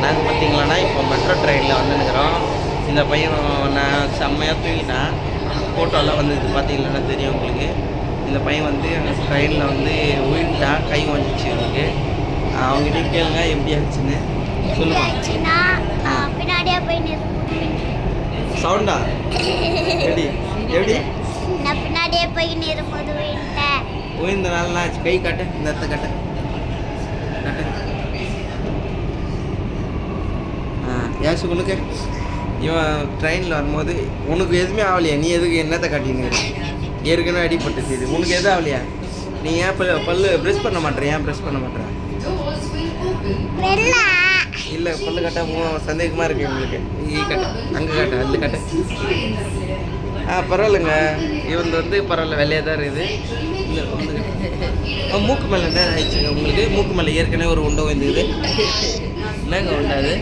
நாங்கள் பார்த்தீங்களாண்ணா இப்போ மெட்ரோ ட்ரெயினில் வந்துருக்கிறோம். இந்த பையன் நான் செம்மையாக தூங்கிட்டேன். ஃபோட்டோலாம் வந்து இது பார்த்தீங்கன்னா தெரியும் உங்களுக்கு. இந்த பையன் வந்து எங்கள் ட்ரெயினில் வந்து விழுந்துட்டான், கை வந்துச்சு அவனுக்கு. அவங்ககிட்ட கேளுங்க எப்படி ஆச்சுன்னு சொல்லுவாங்க. பின்னாடியே போய் சவுண்டா எப்படி எப்படி நான் பின்னாடியே போய் நிறும்போது விழுந்தேன். விழுந்த நாள்லாம் ஆச்சு. கை காட்டு, இந்த இடத்த காட்டு காட்டு. ஏசு உனக்கு இவன் ட்ரெயினில் வரும்போது உனக்கு எதுவுமே ஆகலையா? நீ எதுக்கு என்னத்தை காட்டின்னு ஏற்கனவே அடிப்பட்டுச்சு. இது உனக்கு எதுவும் ஆகலையா? நீ ஏன் பல்லு ப்ரெஷ் பண்ண மாட்டேற? ஏன் ப்ரெஷ் பண்ண மாட்டேற? இல்லை பல்லு கட்ட சந்தேகமாக இருக்கு உங்களுக்கு. கட்ட அங்கே காட்ட அல்லு கட்ட. பரவாயில்லைங்க. இவன் வந்து பரவாயில்ல, வெள்ளையாக தான் இருக்குது. இல்லை வந்து மூக்கு மேலே என்ன ஆயிடுச்சுங்க உங்களுக்கு? மூக்கு மேலே ஏற்கனவே ஒரு உண்டை வந்துக்குது. என்னங்க உண்டாது?